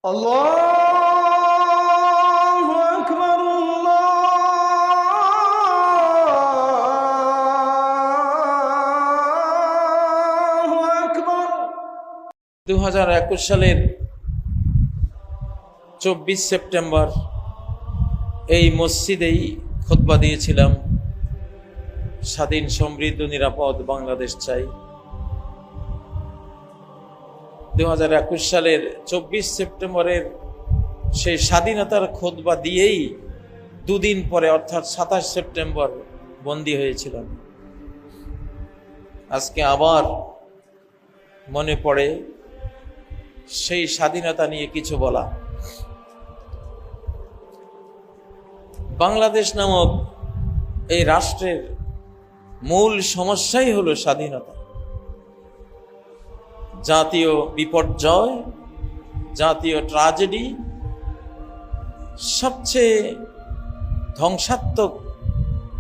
আল্লাহু আকবার, আল্লাহু আকবার। 2021 সালের 24 সেপ্টেম্বর এই মসজিদেই খুতবা দিয়েছিলাম। স্বাধীন, সমৃদ্ধ, নিরাপদ বাংলাদেশ চাই। 2021 সালের 24 সেপ্টেম্বরের সেই স্বাধীনতার খুতবা দিয়েই দুদিন পরে অর্থাৎ 27 সেপ্টেম্বর বন্দী হয়েছিলাম। আজকে আবার মনে পড়ে সেই স্বাধীনতা নিয়ে কিছু বলা। বাংলাদেশ নামক এই রাষ্ট্রের মূল সমস্যাই হলো স্বাধীনতা। জাতীয় বিপর্যয়, জাতীয় ট্র্যাজেডি, সবচেয়ে ধ্বংসাত্মক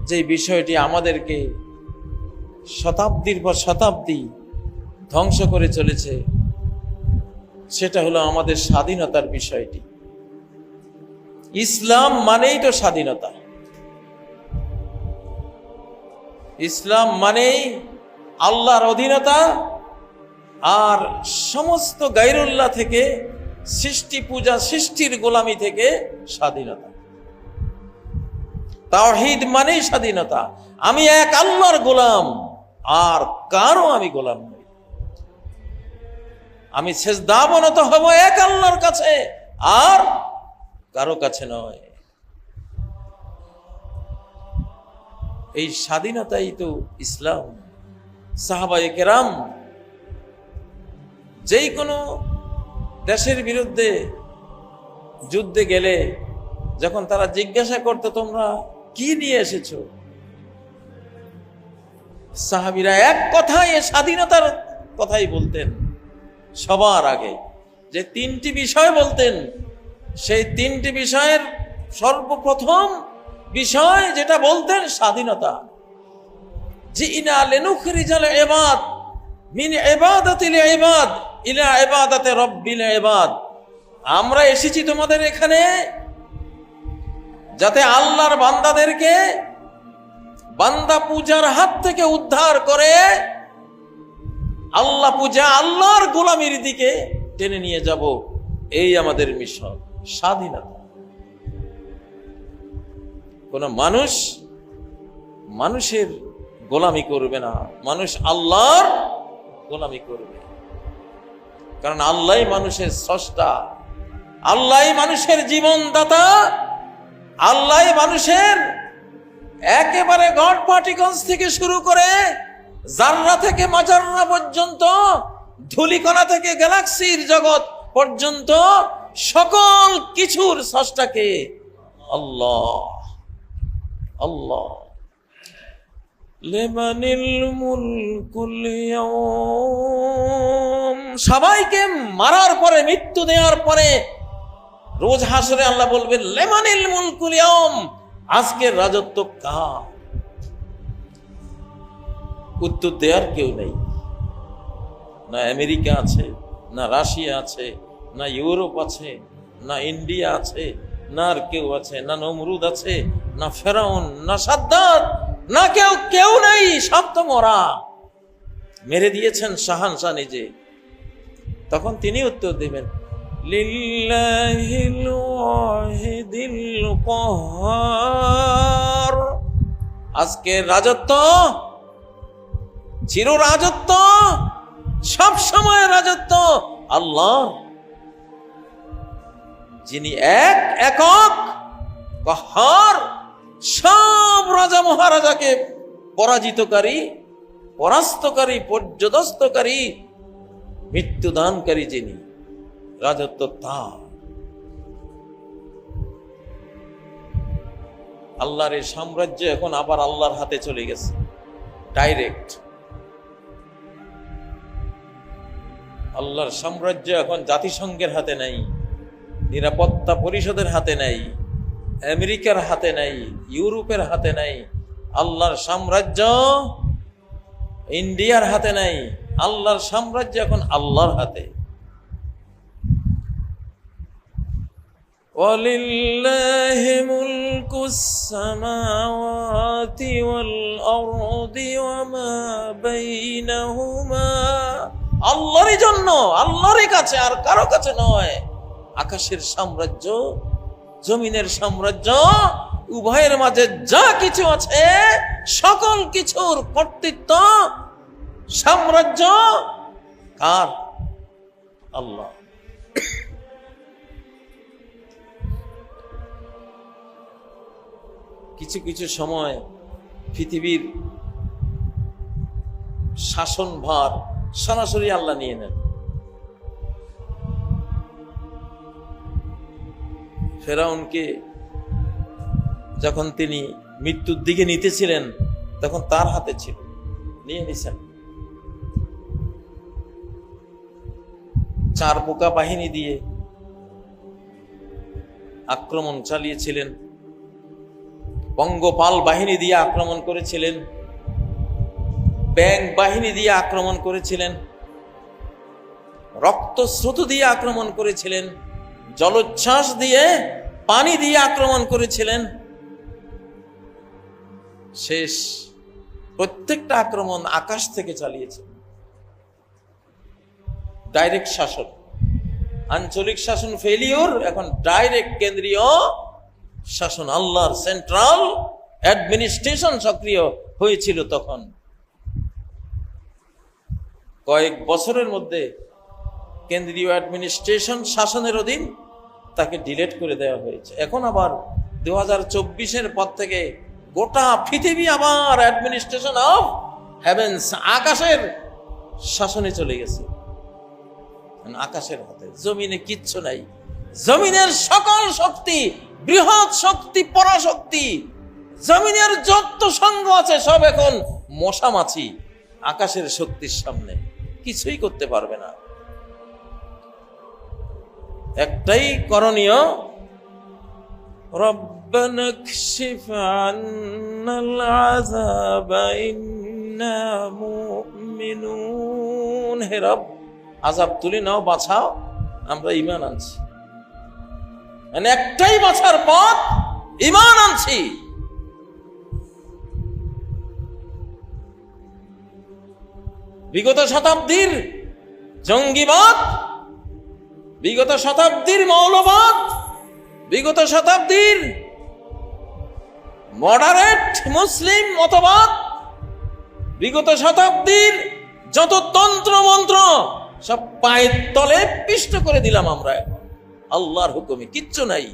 যে বিষয়টি আমাদেরকে শতাব্দীর পর শতাব্দী ধ্বংস করে চলেছে, সেটা হলো আমাদের স্বাধীনতার বিষয়টি। ইসলাম মানেই তো স্বাধীনতা। ইসলাম মানেই আল্লাহর অধীনতা আর সমস্ত গায়রুল্লাহ থেকে, সৃষ্টি পূজা, সৃষ্টির গোলামি থেকে স্বাধীনতা। তাওহীদ মানেই স্বাধীনতা। আমি এক আল্লাহর গোলাম, আর কারো আমি গোলাম নই। আমি সেজদা অবনত হব এক আল্লাহর কাছে, আর কারো কাছে নয়। এই স্বাধীনতাই তো ইসলাম। সাহাবায়ে কেরাম যেই কোনো দেশের বিরুদ্ধে যুদ্ধে গেলে যখন তারা জিজ্ঞাসা করতো, তোমরা কি নিয়ে এসেছো, সাহাবীরা এক কথায় স্বাধীনতার কথাই বলতেন। সবার আগে যে তিনটি বিষয় বলতেন, সেই তিনটি বিষয়ের সর্বপ্রথম বিষয় যেটা বলতেন, স্বাধীনতা। জিনা লিনুখরিজাল ইবাদ মিন ইবাদাতিল ইবাদ ইলা ইবাদাতি রাব্বিল ইবাদ। আমরা এসেছি তোমাদের এখানে যাতে আল্লাহর বান্দাদেরকে বান্দা পূজার হাত থেকে উদ্ধার করে আল্লাহ পূজা, আল্লাহর গোলামির দিকে টেনে নিয়ে যাব। এই আমাদের মিশন, স্বাধীনতা। কোন মানুষের গোলামি করবে না, মানুষ আল্লাহর গোলামি করবে। কারণ আল্লাহই মানুষের স্রষ্টা, আল্লাহই মানুষের জীবনদাতা, আল্লাহই মানুষের একেবারে গড পার্টিকলস থেকে শুরু করে জাররা থেকে মাজাররা পর্যন্ত, ধূলিকণা থেকে গ্যালাক্সির জগৎ পর্যন্ত সকল কিছুর স্রষ্টাকে আল্লাহ। আল্লাহ লিমানিল মুলকুল ইয়াউম। সবাইকে মারার পরে, মৃত্যু দেওয়ার পরে রোজ হাসরে আল্লাহ বলবেন, লিমানিল মুলকুল ইয়াউম, আজকের রাজত্ব কার? উত্তর দেওয়ার কেউ নেই। না আমেরিকা আছে, না রাশিয়া আছে, না ইউরোপ আছে, না ইন্ডিয়া আছে, না আর কেউ আছে, না নমরুদ আছে, না ফেরাউন, না সাদ্দাত, না কেউ নেই। সব তো মরা, মেরে দিয়েছেন শাহানশাহ নিজে। তখন তিনি উত্তর দেবেন, লিল্লাহিল ওয়াহিদিল কাহ্হার। আজকে রাজত্ব, চির রাজত্ব, সব সময় রাজত্ব আল্লাহ, যিনি একক কাহ্হার, সব রাজা মহারাজাকে পরাজিতকারী, পরাস্তকারী, পর্যদস্তকারী, মৃত্যুদানকারী, যিনি রাজত্ব তার। আল্লাহর এই সাম্রাজ্য এখন আবার আল্লাহর হাতে চলে গেছে, ডাইরেক্ট। আল্লাহর সাম্রাজ্য এখন জাতিসংঘের হাতে নাই, নিরাপত্তা পরিষদের হাতে নাই, আমেরিকার হাতে নাই, ইউরোপের হাতে নাই। আল্লাহর সাম্রাজ্য ইন্ডিয়ার হাতে নাই, আল্লাহর সাম্রাজ্য এখন আল্লাহর হাতে। ওয়ালিল্লাহি মুলকুস সামাওয়াতি ওয়াল আরদি ওয়া মা বাইনাহুমা। আল্লাহরই জন্য, আল্লাহরই কাছে, আর কারো কাছে নয়। আকাশের সাম্রাজ্য, জমিনের সাম্রাজ্য, উভয়ের মাঝে যা কিছু আছে সকল কিছুর কর্তৃত্ব, সাম্রাজ্য কার? আল্লাহ। কিছু কিছু সময় পৃথিবীর শাসনভার সরাসরি আল্লাহ নিয়ে নেন। ফেরাউনকে যখন তিনি মৃত্যুর দিকে নিতেছিলেন তখন তার হাতে ছিল, নিয়ে নিছেন। চার পোকা বাহিনী দিয়ে আক্রমণ চালিয়েছিলেন, পঙ্গপাল বাহিনী দিয়ে আক্রমণ করেছিলেন, ব্যাং বাহিনী দিয়ে আক্রমণ করেছিলেন, রক্তস্রোত দিয়ে আক্রমণ করেছিলেন, জলোচ্ছ্বাস দিয়ে, পানি দিয়ে আক্রমণ করেছিলেন। শেষ প্রত্যেকটা আক্রমণ আকাশ থেকে চালিয়েছে। ডাইরেক্ট শাসন, আঞ্চলিক শাসন ফেলিওর, এখন ডাইরেক্ট কেন্দ্রীয় শাসন, আল্লাহর সেন্ট্রাল অ্যাডমিনিস্ট্রেশন সক্রিয় হয়েছিল তখন। কয়েক বছরের মধ্যে কেন্দ্রীয় অ্যাডমিনিস্ট্রেশন শাসনের অধীন তাকে ডিলেট করে দেওয়া হয়েছে। এখন আবার 2024-এর পর থেকে গোটা পৃথিবী আবার অ্যাডমিনিস্ট্রেশন অফ হেভেন্স, আকাশের শাসনে চলে গেছে। আকাশের হাতে, জমিনে কিচ্ছু নাই। জমিনের সকল শক্তি, বৃহৎ শক্তি, পরাশক্তি, জমিনের যত সঙ্গ আছে সব এখন মশামাছি আকাশের শক্তির সামনে, কিছুই করতে পারবে না। একটাই করণীয়, রব্বানা কশিফ আন্নাল আযাবা ইন্না মুমিনুন। হে রব, আযাব তুলে নাও, বাঁচাও, আমরা ঈমান আনছি। মানে একটাই বাঁচার পথ, ঈমান আনছি। বিগত শতাব্দীর জঙ্গিবাদ, বিগত শতাব্দীর মৌলবাদ, বিগত শতাব্দীর মডারেট মুসলিম মতবাদ, বিগত শতাব্দীর যত তন্ত্র মন্ত্র সব পায়ের তলে পিষ্ট করে দিলাম আমরা। এখন আল্লাহর হুকুমে কিচ্ছু নাই।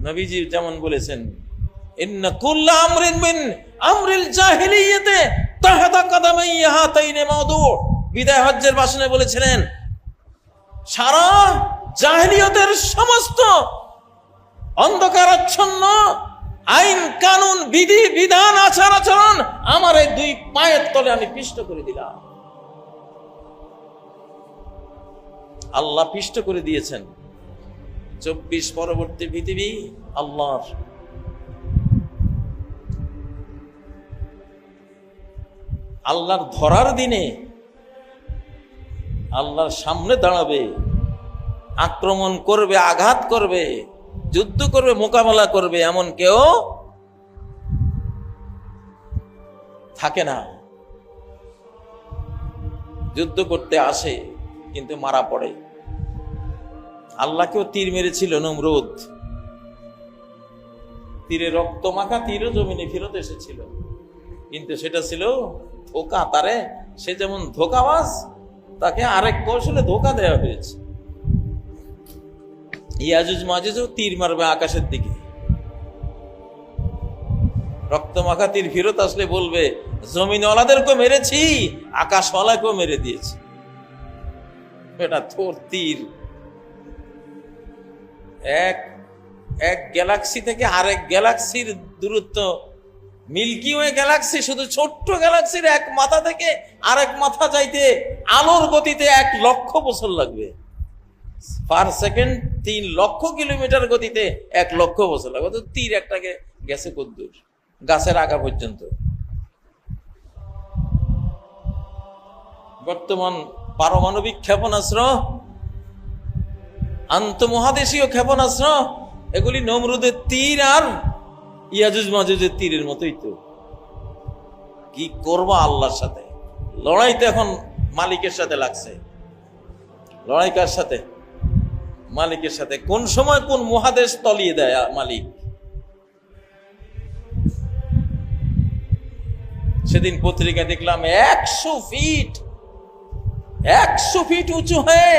নবীজি যেমন বলেছেন, ইন্না কুল্লা আমরিন মিন আমরিল জাহিলিয়াতে তাহতা কদমাই হাতাইনি মাউদু। বিদায় হজ্জের ভাষণে বলেছিলেন, সারা জাহিলিয়তের সমস্ত অন্ধকারাচ্ছন্ন আইন কানুন, বিধি বিধান, আচার আচরণ আমার এই দুই পায়ের তলে আমি পিষ্ট করে দিলাম। আল্লাহ পিষ্ট করে দিয়েছেন। 24 পরবর্তী পৃথিবী আল্লাহর। আল্লাহর ধরার দিনে আল্লাহর সামনে দাঁড়াবে, আক্রমণ করবে, আঘাত করবে, যুদ্ধ করবে, মোকাবেলা করবে, এমন কেউ থাকে না। যুদ্ধ করতে আসে কিন্তু মারা পড়ে। আল্লাহকেও তীর মেরেছিল নমরুদ, তীরে রক্ত মাখা তীরও জমিনে ফেরত এসেছিল, কিন্তু সেটা ছিল ধোকা। তারে, সে যেমন ধোকাবাজ, তাকে আরেক কৌশলে ধোকা দেওয়া হয়েছে। ইয়াজুজ মাজুজও তীর মারবে আকাশের দিকে, রক্ত মাখা তীর ফেরত আসলে বলবে জমিনওয়ালাদেরকেও মেরেছি, আকাশওয়ালাকেও মেরে দিয়েছি। এটা তোর তীর। এক গ্যালাক্সি থেকে আরেক গ্যালাক্সির দূরত্ব, মিল্কি ওয়ে গ্যালাক্সি, শুধু ছোট্ট গ্যালাক্সির এক মাথা থেকে আরেক মাথা যাইতে আলোর গতিতে 1 লক্ষ বছর লাগবে। পার সেকেন্ড 3 লক্ষ কিলোমিটার গতিতে 1 লক্ষ বছর লাগবে। তো তীর একটাকে গেছে কদ্দূর? গাছের আগা পর্যন্ত। বর্তমান পারমাণবিক ক্ষেপণাস্ত্র আন্তঃমহাদেশীয় ক্ষেপণাস্ত্র এগুলি নমরুদের তীর আর ইয়াজুজ মাজুজের তীরের মতোই তো। কি করবা আল্লাহর সাথে? লড়াই তো এখন মালিকের সাথে লাগছে। লড়াই কার সাথে? মালিকের সাথে। কোন সময় কোন মহাদেশ তলিয়ে দেয় মালিক। সেদিন পত্রিকা দেখলাম 100 ফিট উঁচু হয়ে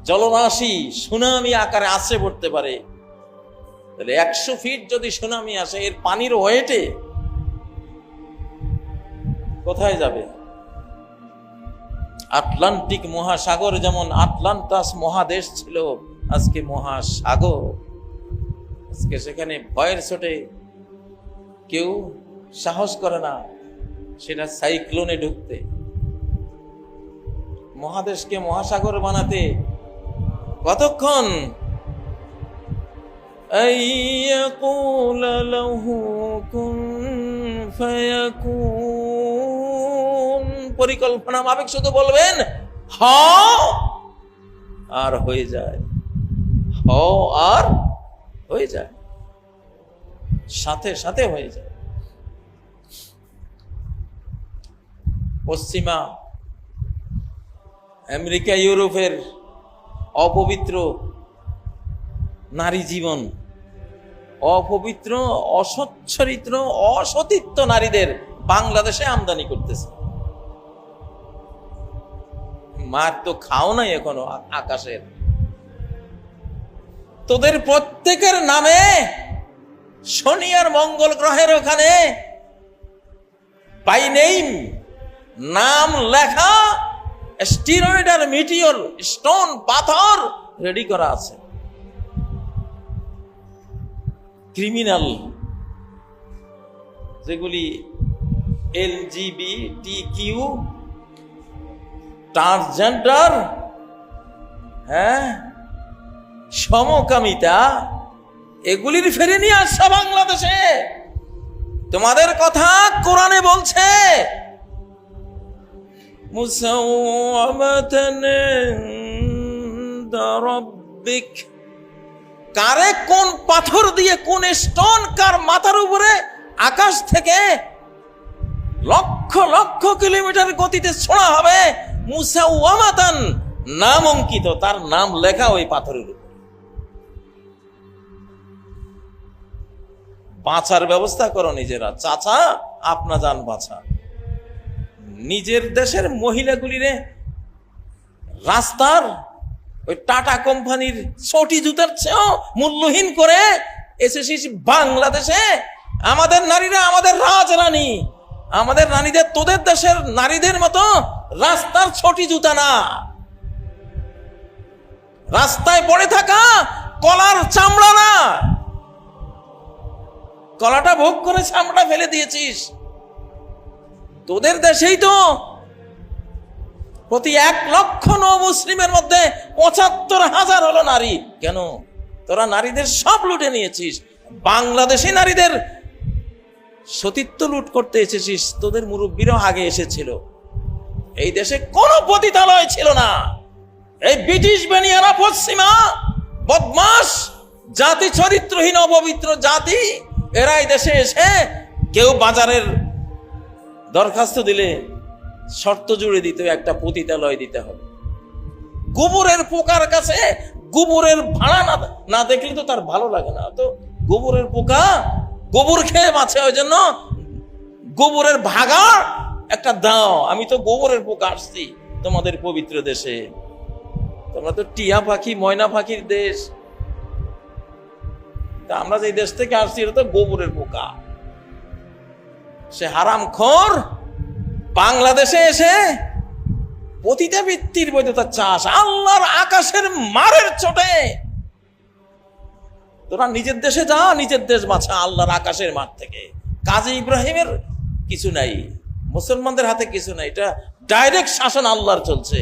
জলরাশি সুনামি আকারে আছড়ে পড়তে পারে। তাহলে 100 ফিট যদি সুনামি আসে, এর পানির ওয়েটে কোথায় যাবে? আটলান্টিক মহাসাগর যেমন আটলান্টাস মহাদেশ ছিল, আজকে মহাসাগর। আজকে সেখানে ভয়ের চোটে কেউ সাহস করে না সেটা সাইক্লোনে ঢুকতে। মহাদেশকে মহাসাগর বানাতে কতক্ষণ? আইয়াকুল লাহু কুন ফায়াকুন, পরিকল্পনা মাফিক শুধু বলবেন হ আর হয়ে যায়, হ আর হয়ে যায়, সাথে সাথে হয়ে যায়। পশ্চিমা আমেরিকা ইউরোপের অপবিত্র নারী জীবন, অপবিত্র অসচ্ছরিত্র অসতীত্ব নারীদের বাংলাদেশে আমদানি করতেছে। মার তো খাও নাই এখনো আকাশের। তোদের প্রত্যেকের নামে শনি আর মঙ্গল গ্রহের ওখানে বাই নেম নাম লেখা স্টিরয়েড আর মিটিওর স্টোন পাথর রেডি করা আছে। ক্রিমিনাল যেগুলি LGBTQ ট্রান্সজেন্ডার, সমকামিতা, এগুলির ফিরে নিয়ে আসছে বাংলাদেশে। তোমাদের কথা কোরআনে বলছে মুসাওয়ামাতান ইনদা রাব্বিক। কারে কোন পাথর দিয়ে কোন স্টোন কার মাথার উপরে আকাশ থেকে লক্ষ লক্ষ কিলোমিটার গতিতে ছোঁড়া হবে, মুসাওয়ামাতান নাম অঙ্কিত, তার নাম লেখা ওই পাথরের উপর। বাঁচার ব্যবস্থা করো নিজেরা। চাচা আপনা যান বাঁচা। নিজের দেশের মহিলাগুলিরে রাস্তার ওই টাটা কোম্পানির ছোটি জুতার চেয়েও মূল্যহীন করে এসেছিস বাংলাদেশে। আমাদের নারীরা আমাদের রাজরানী, আমাদের নারীদের তোদের দেশের নারীদের মতো রাস্তার ছোটি জুতা না। রাস্তায় পড়ে থাকা কলার চামড়া না, কলাটা ভোগ করে চামড়া ফেলে দিয়েছিস। তোদের দেশেই তো প্রতি 1 লক্ষ মুসলিমের মধ্যে ৭৫,০০০ হলো নারী। কেন? তোরা নারীদের সব লুটে নিয়েছিস। বাংলাদেশি নারীদের সতীত্ব লুট করতে এসেছিস। তোদের মুরব্বীরাও আগে এসেছিল। এই দেশে কোনো পতিতালয় ছিল না। এই ব্রিটিশ বেনিয়ারা পশ্চিমা বদমাস জাতি, চরিত্রহীন অপবিত্র জাতি, এরাই দেশে এসে কেউ বাজারের দরখাস্ত দিলে শর্ত জুড়ে দিতে একটা পতিতালয় দিতে হবে। গোবরের পোকার কাছে গোবরের ভাড়া না দেখলে তো তার ভালো লাগে না। তো গোবরের পোকা গোবর খেয়ে বাঁচে, ওই জন্য গোবরের ভাগা একটা দাও। আমি তো গোবরের পোকা আসছি তোমাদের পবিত্র দেশে। তোমরা তো টিয়া পাখি ময়না পাখির দেশ। তা আমরা যে দেশ থেকে আসছি এটা তো গোবরের পোকা। সে হারামখোর বাংলাদেশে এসে পতিতাবৃত্তির বৈধতা চাষ, আল্লাহর আকাশের মারের চোটে। তোরা নিজের দেশে যা, নিজের দেশ বাঁচা আল্লাহর আকাশের মাঠ থেকে। কাজী ইব্রাহিমের কিছু নাই, মুসলমানদের হাতে কিছু নাই, এটা ডাইরেক্ট শাসন আল্লাহর চলছে।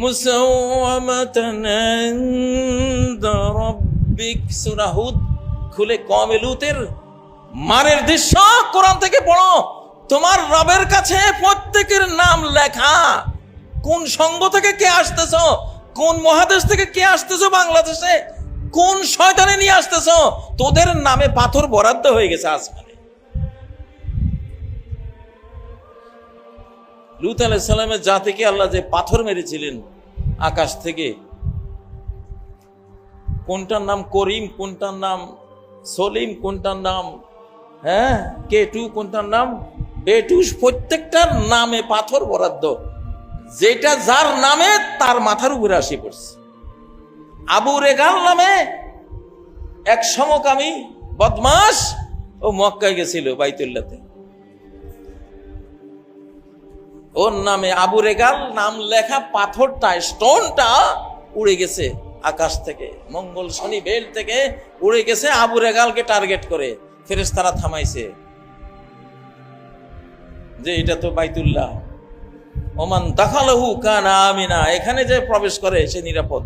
মুসাওয়ামাতান ইনদা রাব্বিক, সূরা হুদ খুলে কওমে লূতের মারের দৃশ্য কোরআন থেকে পড়ো। তোমার রবের কাছে প্রত্যেকের নাম লেখা। কোন সঙ্গ থেকে কে আসতেছ কোন মহাদেশ থেকে কে আসতেছো বাংলাদেশে? কোন শয়তানে নিয়ে আসতেছো? তোদের নামে পাথর বরাদ্দ হয়ে গেছে আসমানে। লূত আলাইহিস সালামের জাতিকে আল্লাহ যে পাথর মেরেছিলেন আকাশ থেকে, কোনটার নাম করিম, কোনটার নাম সলিম, কোনটার নাম কেটু, কোনটার নাম বেটুস, প্রত্যেকটার নামে পাথর বরাদ্দ। যেটা যার নামে তার মাথার উপরে আসি পড়ছে। আবু রেগাল নামে এক সমকামী বদমাস, ও মক্কায় গেছিল বাইতুল্লাহতে, ওর নামে আবু রেগাল নাম লেখা পাথরটা, স্টোনটা উড়ে গেছে আকাশ থেকে, মঙ্গল শনি বেল থেকে উড়ে গেছে আবু রেগালকে টার্গেট করে। ফেরেশতারা থামাইছে যে এটা তো বাইতুল্লাহ, ওমান দাখালাহু কানা আমিনা, এখানে যে প্রবেশ করে সে নিরাপদ।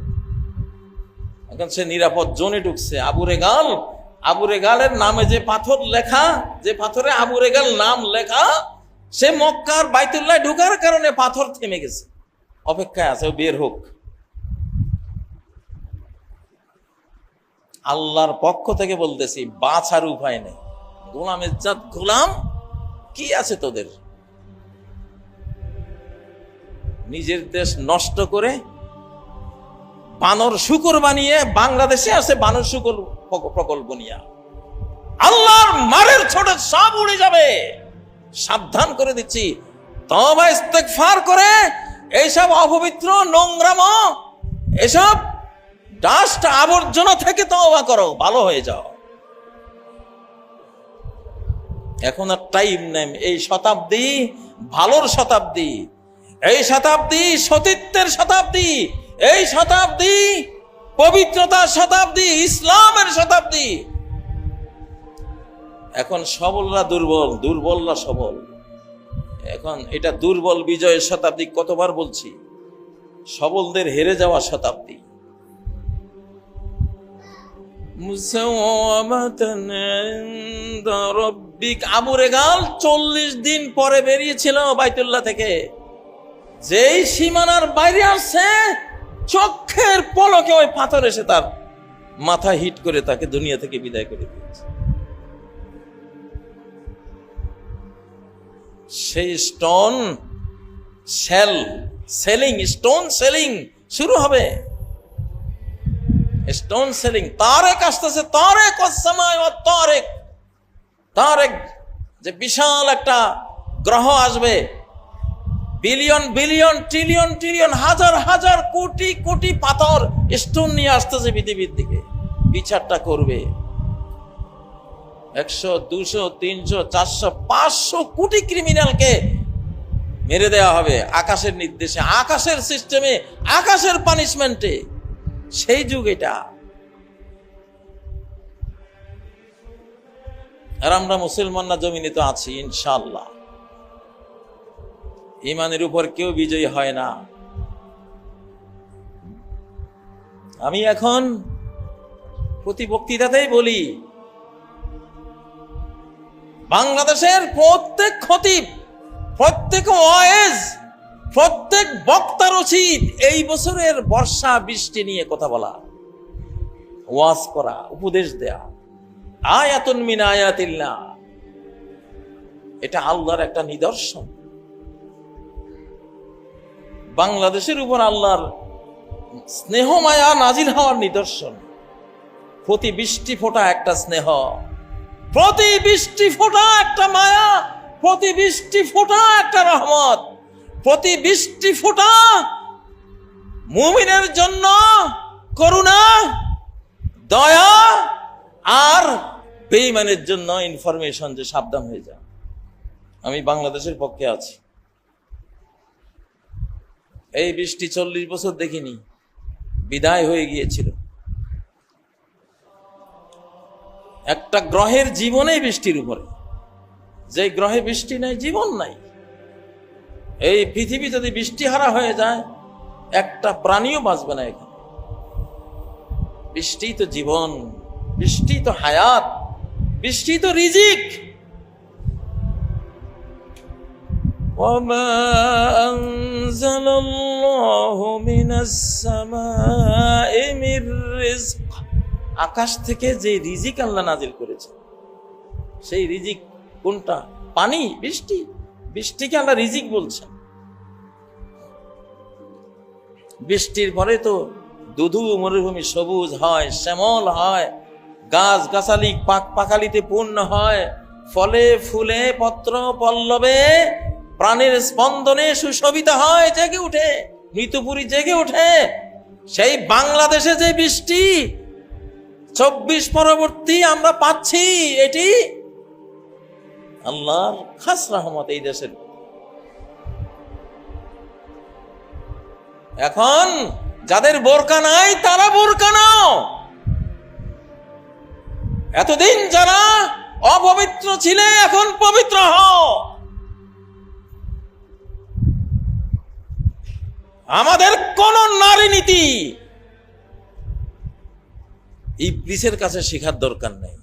এখন সে নিরাপদ জোনে ঢুকছে। আবু রেগালের নামে যে পাথর লেখা, যে পাথরে আবু রেগাল নাম লেখা, সে মক্কার বাইতুল্লাহ ঢুকার কারণে পাথর থেমে গেছে, অপেক্ষায় আছে ও বের হোক। আল্লাহর পক্ষ থেকে বলতেছি, বাঁচার উপায় নেই। গোলামের জাত গোলাম, কি আছে তোদের? নিজের দেশ নষ্ট করে বানর শুকর বানিয়ে বাংলাদেশে আছে বানর শুকর প্রকল্প নিয়ে আল্লাহর মারের ছোট সব উড়ে যাবে। সাবধান করে দিচ্ছি, তওবা ইস্তেগফার করে এইসব অপবিত্র নোংরাম, এসব ডাস্ট আবর্জনা থেকে তওবা করো, ভালো হয়ে যাও। এখন আর টাইম নেই। এই শতাব্দী ভালোর শতাব্দী, এই শতাব্দী সতীত্বের শতাব্দী, এই শতাব্দী পবিত্রতার শতাব্দী, ইসলামের শতাব্দী। এখন সবলরা দুর্বল, দুর্বলরা সবল। এখন এটা দুর্বল বিজয়ের শতাব্দী, কতবার বলছি, সবলদের হেরে যাওয়া শতাব্দী। আবু রেগাল 40 দিন পরে বেরিয়েছিল বাইতুল্লাহ থেকে। যেই সীমানার বাইরে আসছে, চোখের পলকে ওই পাথর এসে তার মাথা হিট করে তাকে দুনিয়া থেকে বিদায় করে দিয়েছে। সেই স্টোন সেলিং শুরু হবে। স্টোন সেলিং, তারেক আসতেছে, তারেক যে বিশাল একটা গ্রহ আসবে, বিলিয়ন বিলিয়ন ট্রিলিয়ন ট্রিলিয়ন হাজার হাজার কোটি কোটি পাথর স্টোন নিয়ে আসতেছে পৃথিবীর দিকে, বিচারটা করবে। 100, 200, 300, 400, 500 কোটি ক্রিমিনালকে মেরে দেওয়া হবে আকাশের নির্দেশে, আকাশের সিস্টেমে, আকাশের পানিশমেন্টে। সেই যুগ এটা। আর আমরা মুসলমানরা জমিনে তো আছি ইনশাআল্লাহ। ঈমানের উপর কেউ বিজয়ী হয় না। আমি এখন প্রতি বক্তৃতাতেই বলি, বাংলাদেশের প্রত্যেক খতিব, প্রত্যেক ওয়াইজ, প্রত্যেক বক্তার উচিত এই বছরের বর্ষা বৃষ্টি নিয়ে কথা বলা, ওয়াজ করা, উপদেশ দেয়া। আয়াতুন মিন আয়াতিল্লাহ, এটা আল্লাহর একটা নিদর্শন। বাংলাদেশের উপর আল্লাহর স্নেহ মায়া নাজিল হওয়ার নিদর্শন। প্রতি বৃষ্টি ফোঁটা একটা স্নেহ, প্রতি বৃষ্টি ফোঁটা একটা মায়া, প্রতি বৃষ্টি ফোঁটা একটা রহমত, প্রতি বৃষ্টি ফোঁটা মুমিনের জন্য করুণা, দয়া, আর বেঈমানের জন্য ইনফরমেশন যে সাবধান হয়ে যায়। আমি বাংলাদেশের পক্ষে আছি। এই বৃষ্টি 40 বছর দেখিনি, বিদায় হয়ে গিয়েছিল। একটা গ্রহের জীবনেই বৃষ্টির উপরে, যে গ্রহে বৃষ্টি নাই, জীবন নাই। এই পৃথিবী যদি বৃষ্টি হারা হয়ে যায়, একটা প্রাণীও বাঁচবে না এখানে। বৃষ্টি তো জীবন, বৃষ্টি তো হায়াত, বৃষ্টি তো রিজিক। وما أنزل الله من মিনাস সামাই মির রিজক, আকাশ থেকে যে রিজিক আল্লাহ নাজিল করেছে, সেই রিজিক কোনটা? পানি, বৃষ্টি। বৃষ্টিকে আল্লাহ রিজিক বলছেন। বৃষ্টির পরে তো দুধু মরুভূমি সবুজ হয়, শ্যামল হয়, গাছ গাছালি পাখালিতে পূর্ণ হয়, ফলে ফুলে পত্র পল্লবে প্রাণের স্পন্দনে সুশোভিত হয়, জেগে উঠে, মৃতপুরী জেগে ওঠে। সেই বাংলাদেশে যে বৃষ্টি 24 পরবর্তী আমরা পাচ্ছি, এটি আল্লাহর খাস রহমত এই দেশের। এখন যাদের বোরকা নাই তারা বোরকা নাও। এতদিন যারা অপবিত্র ছিলে এখন পবিত্র হও। আমাদের কোন নারী নীতি ইবলিসের কাছে শেখার দরকার নেই।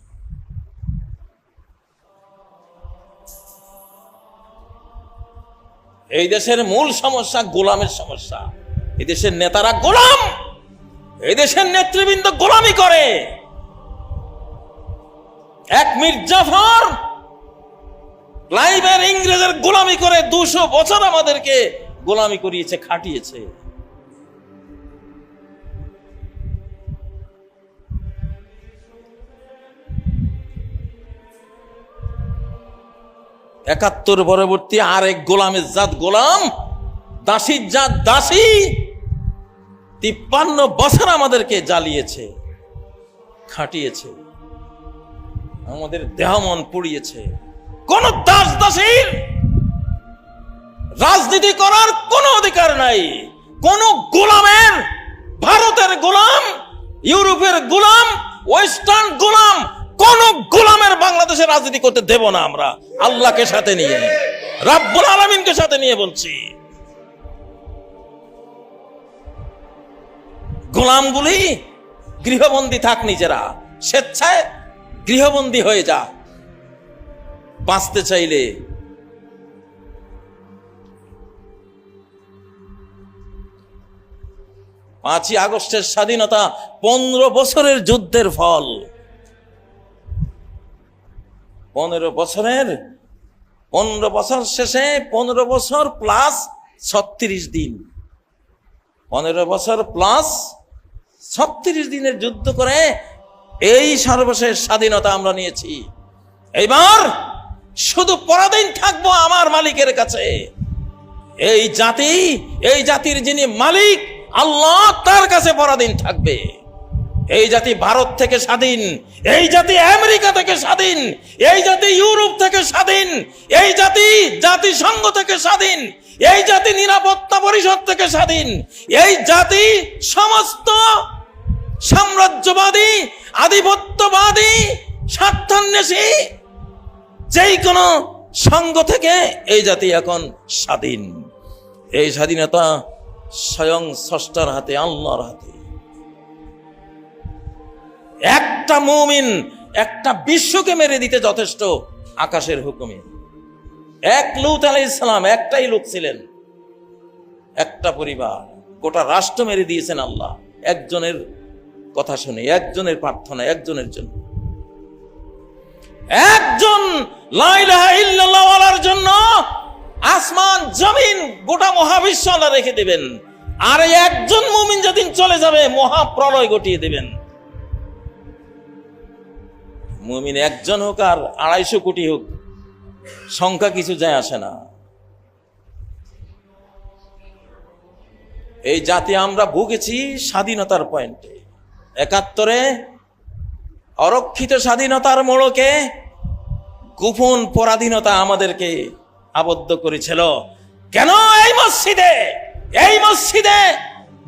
এই দেশের মূল সমস্যা গোলামের সমস্যা। এই দেশের নেতারা গোলাম, এই দেশের নেতৃবৃন্দ গোলামি করে। এক মীর জাফর ক্লাইভের ইংরেজের গোলামি করে 200 বছর আমাদেরকে গোলামি করিয়েছে, খাটিয়েছে। একাত্তর পরবর্তী আরেক গোলামের জাত গোলাম, দাসীর জাত দাসী 53 বছর আমাদেরকে জ্বালিয়েছে, খাটিয়েছে, আমাদের দেহ মন পুড়িয়েছে। কোন দাস দাসীর রাজনীতি করার কোন অধিকার নাই। কোন গোলামের, ভারতের গোলাম, ইউরোপের গোলাম, ওয়েস্টার্ন গোলাম, কোন গোলামের বাংলাদেশে রাজনীতি করতে দেব না আমরা, আল্লাহকে সাথে নিয়ে, রাব্বুল আলামিনকে সাথে নিয়ে বলছি। গোলামগুলি গৃহবন্দী থাক, নিজেরা স্বেচ্ছায় গৃহবন্দী হয়ে যা বাঁচতে চাইলে। পাঁচই আগস্টের স্বাধীনতা 15 বছরের যুদ্ধের ফল। 15 বছর শেষে 15 বছর প্লাস 36 দিন, 15 বছর প্লাস 36 দিনের যুদ্ধ করে এই সর্বশেষ স্বাধীনতা আমরা নিয়েছি। এইবার শুধু পরাধীন থাকবো আমার মালিকের কাছে। এই জাতির যিনি মালিক আল্লাহ, তার কাছে পরাধীন থাকবে। এই জাতি ভারত থেকে স্বাধীন, এই জাতি আমেরিকা থেকে স্বাধীন, এই জাতি ইউরোপ থেকে স্বাধীন, এই জাতি জাতিসংঘ থেকে স্বাধীন, এই জাতি নিরাপত্তা পরিষদ থেকে স্বাধীন, এই জাতি সমস্ত সাম্রাজ্যবাদী, আধিপত্যবাদী, স্বার্থান্বেষী যেই কোনো সংঘ থেকে এই জাতি এখন স্বাধীন। এই স্বাধীনতা স্বয়ং স্রষ্টার হাতে, আল্লাহর হাতে। একটা মুমিন একটা বিশ্বকে মেরে দিতে যথেষ্ট আকাশের হুকুমে। এক লূত আলাইহিস সালাম, একটাই লোক ছিলেন, একটা পরিবার, গোটা রাষ্ট্র মেরে দিয়েছেন আল্লাহ একজনের কথা শুনে, একজনের প্রার্থনা, একজনের জন্য। একজন লা ইলাহা ইল্লাল্লাহ ওয়ালার জন্য আসমান জমিন গোটা মহাবিশ্ব আল্লাহ রেখে দেবেন। আর একজন মুমিন যেদিন চলে যাবে মহাপ্রলয় ঘটিয়ে দেবেন। মুমিন একজন হোক আর 250 কোটি হোক, সংখ্যা কিছু যায় আসে না। এই জাতি আমরা ভুগেছি স্বাধীনতার পয়েন্টে। 71-এ অরক্ষিত স্বাধীনতার মোড়কে গোপন পরাধীনতা আমাদেরকে আবদ্ধ করেছিল। কেন এই মসজিদে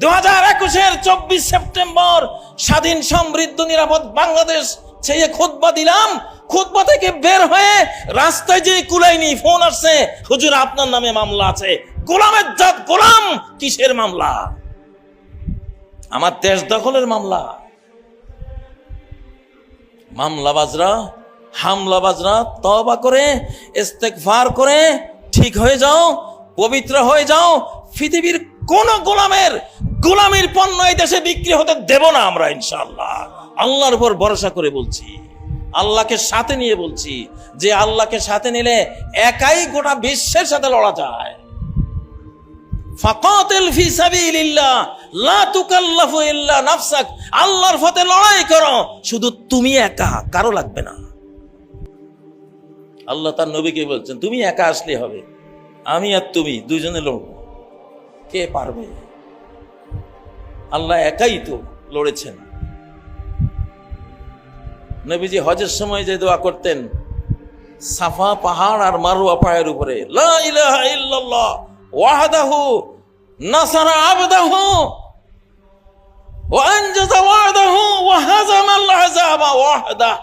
2021-এর 24 সেপ্টেম্বর স্বাধীন সমৃদ্ধ নিরাপদ বাংলাদেশ সেই খুতবা দিলাম, খুতবা থেকে বের হয়ে রাস্তায় যে কুলাইনি, ফোন আসছে, হুজুর আপনার নামে মামলা আছে। গোলামের জাত গোলাম, কিসের মামলা? আমার দেশ দখলের মামলা। মামলাবাজরা, হামলাবাজরা তওবা করে, ইস্তেগফার করে ঠিক হয়ে যাও, পবিত্র হয়ে যাও। পৃথিবীর কোন গোলামের গোলামির পণ্য এই দেশে বিক্রি হতে দেব না আমরা ইনশাআল্লাহ। আল্লাহর উপর ভরসা করে বলছি, আল্লাহকে সাথে নিয়ে বলছি যে আল্লাহকে সাথে নিলে একাই গোটা বিশ্বের সাথে লড়া যায়। ফাকাতিল ফি সাবিলিল্লাহ লা তুকাল্লাফু ইল্লা নাফসাক, আল্লাহর পথে লড়াই করো, শুধু তুমি একা, কারো লাগবে না। আল্লাহ তার নবীকে বলছেন তুমি একা আসলে হবে, আমি আর তুমি দুইজনে লড়ব, কে পারবে? আল্লাহ একাই তো লড়েছেন। নবীজি হজের সময় যে দোয়া করতেন, সাফা পাহাড় আর মারওয়া পাহাড়ের উপরে, লা ইলাহা ইল্লাল্লাহ ওয়াহদাহু নাসারা আবদাহু ওয়া আনজাযা ওয়াদাহু ওয়া হাযামাল আযাবা ওয়াহদা।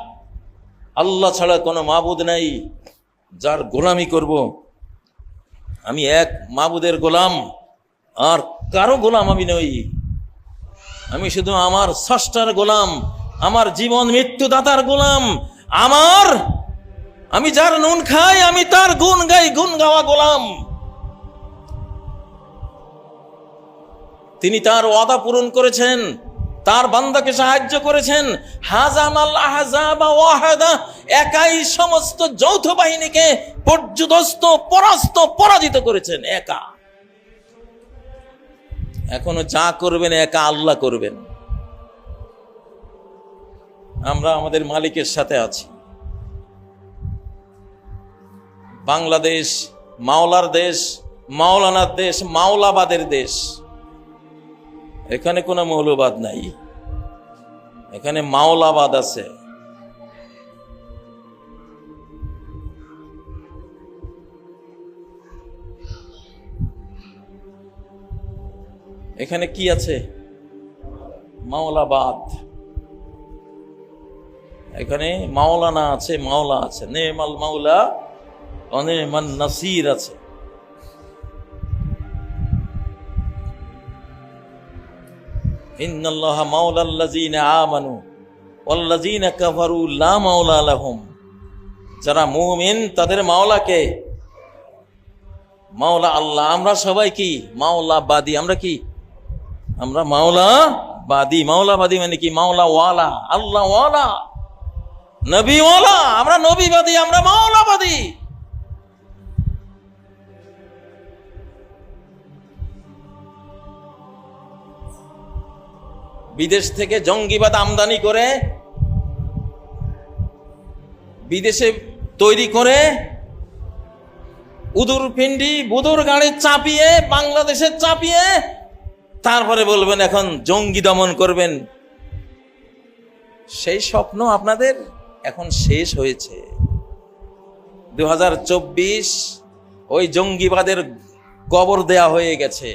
আল্লাহ ছাড়া কোনো মাবুদ নাই যার গোলামি করব, আমি এক মাবুদের গোলাম, আর কারো গোলাম আমি নই। আমি শুধু আমার স্রষ্টার গোলাম, আমার জীবন মৃত্যু দাতার গোলাম, আমি যার নুন খাই আমি তার গুণ গাই, গুণ গাওয়া গোলাম। তিনি তার ওয়াদা পূরণ করেছেন, তার বান্দাকে সাহায্য করেছেন। হাযামাল আহজাবা ওয়াহাদা, একাই সমস্ত যৌথ বাহিনীকে পর্যুদস্ত, পরাস্ত, পরাজিত করেছেন একা। এখনো যা করবেন একা আল্লাহ করবেন। আমরা আমাদের মালিকের সাথে আছি। বাংলাদেশ মাওলার দেশ, মাওলানার দেশ, মাওলাবাদের দেশ। এখানে কোনো মৌলবাদ নাই, এখানে মাওলাবাদ আছে। এখানে কি আছে? মাওলাবাদ। এখানে মাওলানা আছে, মাওলা আছে, নেমাল মাওলা অনেমান নাসির আছে। ইন্নাল্লাহা মাওলাল্লাযীনা আমানু ওয়াল্লাযীনা কাফারু লা মাওলা লাহুম। যারা মুমিন তাদের মাওলাকে, মাওলা আল্লাহ। আমরা সবাই কি মাওলাবাদী? আমরা কি? আমরা মাওলাবাদী। মাওলাবাদী মানে কি? মাওলা ওয়ালা, আল্লাহ ওয়ালা, নবী ওয়ালা। আমরা নবীবাদী, আমরা মাওলাবাদী। বিদেশ থেকে জঙ্গিবাদ আমদানি করে, বিদেশে তৈরি করে, উদুর পিন্ডি বুদুর গাড়ি চাপিয়ে বাংলাদেশে চাপিয়ে তারপরে বলবেন এখন জঙ্গি দমন করবেন। সেই স্বপ্ন আপনাদের এখন শেষ হয়েছে। 2024 ওই জঙ্গিবাদের কবর দেয়া হয়ে গেছে।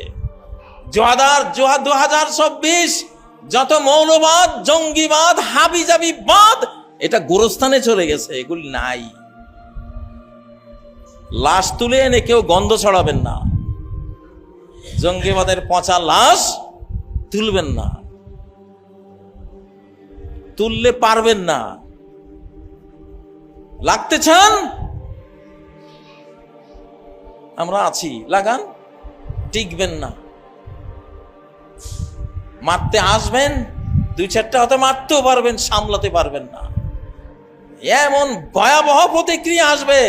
2024 যত মৌলবাদ, জঙ্গিবাদ, হাবিজাবিবাদ, এটা গোরস্থানে চলে গেছে, এগুলি নাই। লাশ তুলে এনে কেউ গন্ধ ছড়াবেন না, জঙ্গিবাদের পচা লাশ তুলবেন না, তুললে পারবেন না। লাগতে চান? আমরা আছি, লাগান, টিকবেন না। মারতে আসবেন, 2-4টা হয়তো মারতেও পারবেন, সামলাতে পারবেন না। এমন ভয়াবহ প্রতিক্রিয়া আসবে,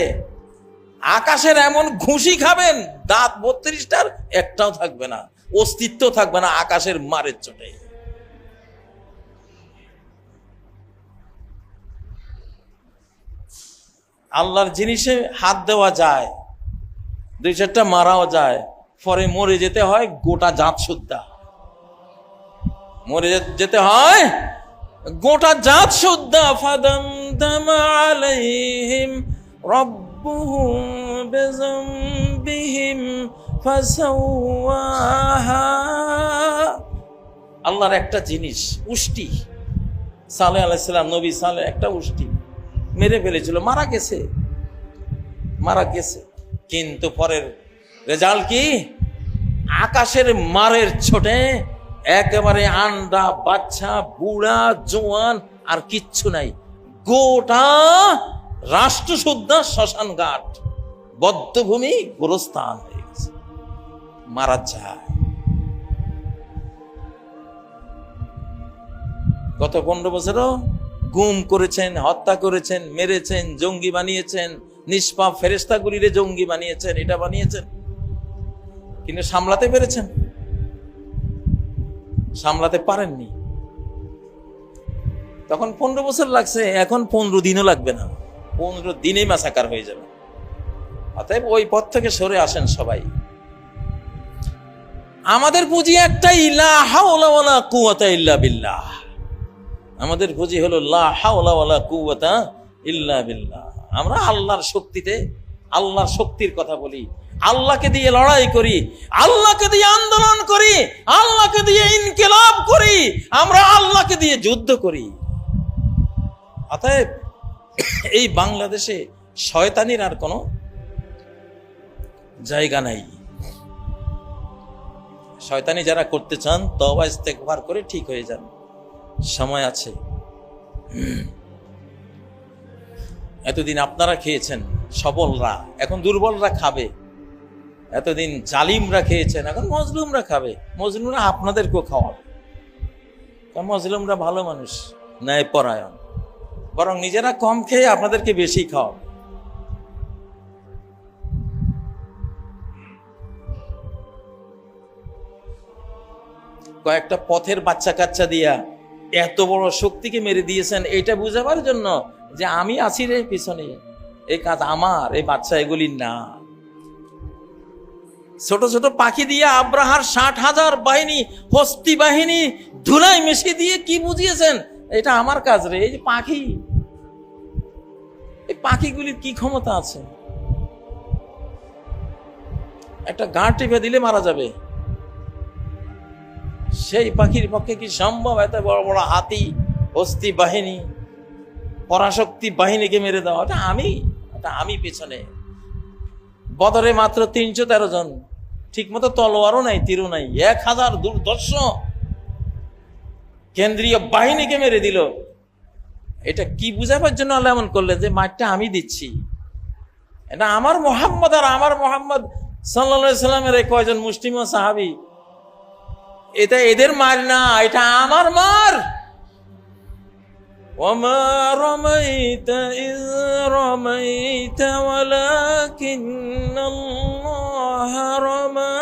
আকাশের এমন ঘুষি খাবেন, দাঁত 32টার একটাও থাকবে না, অস্তিত্ব থাকবে না আকাশের মারের চোটে। আল্লাহর জিনিসে হাত দেওয়া যায়, 2-4টা মারাও যায়, পরে মরে যেতে হয় গোটা জাত সুদ্ধা। মরে যেতে হয় গোটা জাত সুদ্ধা। ফাদামদাম আলাইহিম রাব্বুহুম বিযামবিহিম ফাসাওয়াহা। আল্লাহর একটা জিনিস, উষ্টি। সালেহ আলাইহিস সালাম, নবী সালেহ একটা উষ্টি মেরে ফেলেছিল, মারা গেছে। কিন্তু পরের রেজাল্ট কি? আকাশের মারের ছোটে একেবারে আন্ডা, বাচ্চা, বুড়া, জোয়ান আর কিচ্ছু নাই, গোটা রাষ্ট্র শুদ্ধা শ্মশান ঘাট, বদ্ধভূমি, গোরস্থান হয়ে গেছে। মারা যায়। গত 15 বছরও গুম করেছেন, হত্যা করেছেন, মেরেছেন, জঙ্গি বানিয়েছেন, নিষ্পাপ ফেরেশতাগুলিরে জঙ্গি বানিয়েছেন, এটা বানিয়েছেন, কিন্তু সামলাতে পেরেছেন? সামলাতে পারেননি। তখন 15 বছর লাগছে, এখন 15 দিনও লাগবে না, 15 দিনেই ম্যাসাকার হয়ে যাবে। অতএব ওই পথ থেকে সরে আসেন সবাই। আমাদের পুঁজি একটাই, লা হাওলা ওয়ালা কুওয়াতা ইল্লা বিল্লাহ। আমাদের পুঁজি হলো লা হাওলা ওয়ালা কুওয়াতা ইল্লা বিল্লাহ। আমরা আল্লাহর শক্তিতে, আল্লাহর শক্তির কথা বলি, আল্লাহকে দিয়ে লড়াই করি, আল্লাহকে দিয়ে আন্দোলন করি, আল্লাহকে দিয়ে ইনকিলাব করি, আমরা আল্লাহকে দিয়ে যুদ্ধ করি। অতএব এই বাংলাদেশে শয়তানির আর কোনো জায়গা নাই। শয়তানি যারা করতে চান তওবা ইস্তেগফার করে ঠিক হয়ে যান, সময় আছে। এতদিন আপনারা খেয়েছেন সবলরা, এখন দুর্বলরা খাবে। এতদিন জালিমরা খেয়েছেন, এখন মজলুমরা খাবে। মজলুমরা আপনাদেরকেও খাওয়াবে, কারণ মজলুমরা ভালো মানুষ, ন্যায়পরায়ণ, বরং নিজেরা কম খেয়ে আপনাদেরকে বেশি খাওয়াবে। কয়েকটা পথের বাচ্চা কাচ্চা দিয়া এত বড় শক্তিকে মেরে দিয়েছেন, এটা বুঝাবার জন্য যে আমি আছি রে পিছনে, এই কাজ আমার, এই বাচ্চা এগুলি না। ছোট ছোট পাখি দিয়ে আব্রাহার 60,000 বাহিনী, হস্তি বাহিনী ধুলাই মিশিয়ে দিয়ে কি বুঝিয়েছেন, এটা আমার কাজ রে। এই যে পাখি, এই পাখিগুলির কি ক্ষমতা আছে? একটা গাঁ টিপে দিলে মারা যাবে। সেই পাখির পক্ষে কি সম্ভব এত বড় বড় হাতি, হস্তি বাহিনী, পরাশক্তি বাহিনীকে মেরে দেওয়া? এটা আমি পেছনে। বদরে মাত্র 313 জন, ঠিক মতো তলোয়ারও নাই, তীরও নাই, 1000 দুর্ধর্ষ কেন্দ্রীয় বাহিনীকে মেরে দিল। এটা কি বুঝাবার জন্য আল্লাহ এমন করলেন যে মাঠটা আমি দিচ্ছি, এটা আমার মোহাম্মদ। আর আমার মোহাম্মদ সাল্লাল্লাহু আলাইহি সাল্লামের কয়জন মুসলিম ও সাহাবী, এটা এদের মার না, এটা আমার মার। ওয়ামা রামাইতা ইয রামাইতা ওয়ালাকিন্নাল্লাহ রামা।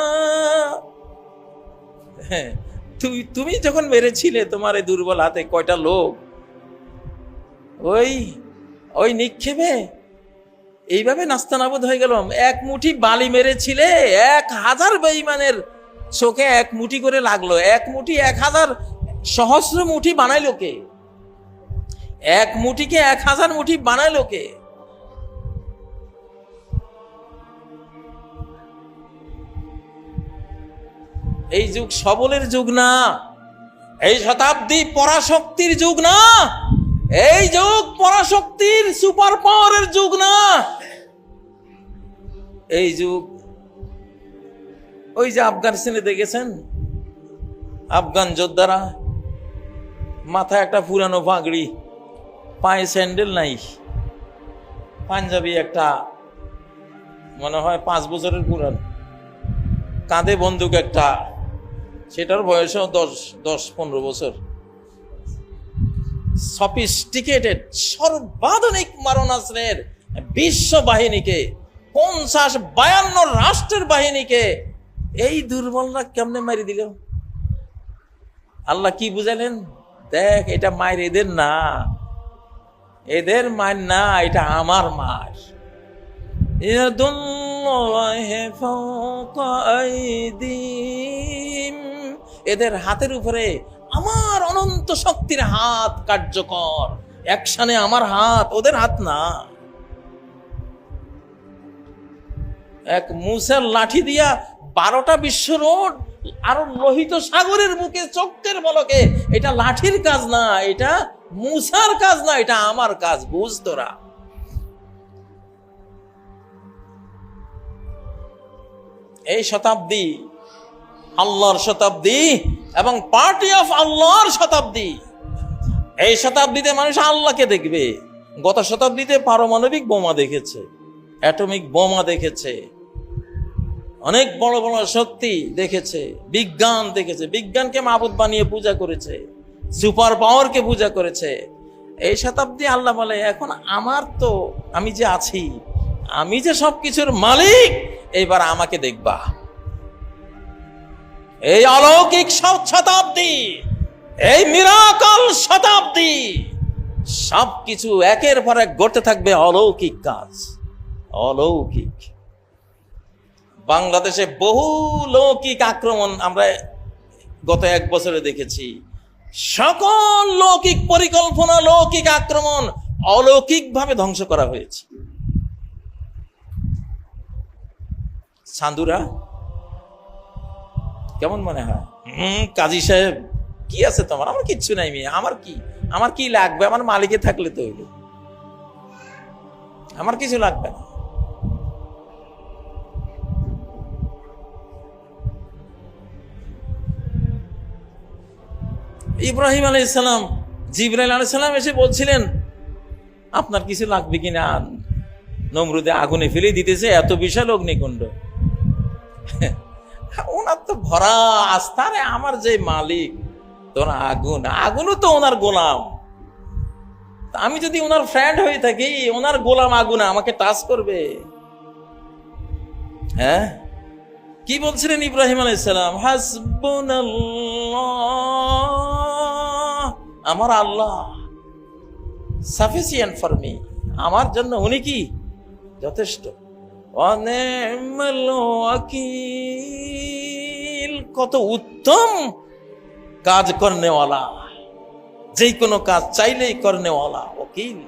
তুমি যখন মেরেছিলে তোমার এই দুর্বল হাতে কয়টা লোক ওই নিক্ষেপে এইভাবে নাস্তানাবুদ হয়ে গেল। এক মুঠি বালি মেরেছিলে, 1000 বেঈমানের চোখে এক মুঠি করে লাগলো। এক মুঠি 1000 সহস্র মুঠি বানাইলো কে? এক মুঠিকে 1000 মুঠি বানাইলো কে? এই যুগ সবলের যুগ না, এই শতাব্দী পরাশক্তির যুগ না, এই যুগ পরাশক্তির সুপার পাওয়ারের যুগ না। এই যুগ ওই যে আফগানিস্তানে দেখেছেন, আফগান যোদ্ধারা মাথায় একটা পুরানো পাগড়ি, পায়ে স্যান্ডেল নাই, পাঞ্জাবি একটা মনে হয় 5 বছরের পুরান, কাঁধে বন্দুক একটা, সেটার বয়সও 10-15 বছর। সফিস্টিকেটেড সর্বাধুনিক মারণাস্ত্রের বিশ্ব বাহিনীকে, 50-52 রাষ্ট্রের বাহিনীকে এই দুর্বলরা কেমনে মারি দিল? আল্লাহ কি বুঝালেন? দেখ, এটা মায়ের এদের না, এদের মার না, এটা আমার মার। এদের হাতের উপরে আমার অনন্ত শক্তির হাত কার্যকর, একসানে আমার হাত, ওদের হাত না। এক মুসার লাঠি দিয়া 12টা বিশ্ব রোড আর লোহিত সাগরের বুকে চোখের পলকে, এটা লাঠির কাজ না, এটা মুসার কাজ না, এটা আমার কাজ। বুঝ তোরা। এই শতাব্দী আল্লাহর শতাব্দী এবং পার্টি অফ আল্লাহর শতাব্দী। এই শতাব্দীতে মানুষ আল্লাহকে দেখবে। গত শতাব্দীতে পারমাণবিক বোমা দেখেছে, অ্যাটমিক বোমা দেখেছে, অনেক বড় বড় শক্তি দেখেছে, বিজ্ঞান দেখেছে, বিজ্ঞানকে মাবুদ বানিয়ে পূজা করেছে, সুপার পাওয়ারকে পূজা করেছে। এই শতাব্দী আল্লাহ বলে, এখন আমি যে আছি, আমি যে সবকিছুর মালিক, এইবার আমাকে দেখবা। এই অলৌকিক শতাব্দী, এই মিরাকল শতাব্দী, সবকিছু একের পর এক ঘটতে থাকবে অলৌকিক কাজ। অলৌকিক। বাংলাদেশে বহু লৌকিক আক্রমণ আমরা গত 1 বছরে দেখেছি। সকল লৌকিক পরিকল্পনা, লৌকিক আক্রমণ অলৌকিক ভাবে ধ্বংস করা হয়েছে। সান্দুরা কেমন মনে হয়? কাজী সাহেব কি আছে তোমার? আমার কিচ্ছু নাই মেয়ে, আমার কি লাগবে? আমার মালিকে থাকলে তো হইল, আমার কিছু লাগবে না। ইব্রাহিম আলাইহিস সালাম, জিবরাইল আলাইহিস সালাম এসে বলছিলেন, আপনার কিছু লাগবে কিনা? নমরুদে আগুনে ফেলে দিতেছে, এত বিশাল অগ্নিকুণ্ড। ওনার তো ভরা আস্থা, রে আমার যে মালিক, তোর আগুনও তো ওনার গোলাম। আমি যদি ওনার ফ্রেন্ড হয়ে থাকি, ওনার গোলাম আগুন আমাকে টাচ করবে? হ্যাঁ, কি বলছিলেন ইব্রাহিম আলাইহিস সালাম? হাসবুনাল্লাহ, আমার আল্লাহ সাফিসিয়েন্ট ফর মি, আমার জন্য উনি কি যথেষ্ট। অনি'মাল ওয়াকিল, কত উত্তম কাজ করনেওয়ালা, যে কোনো কাজ চাইলেই করনেওয়ালা, ওকিল,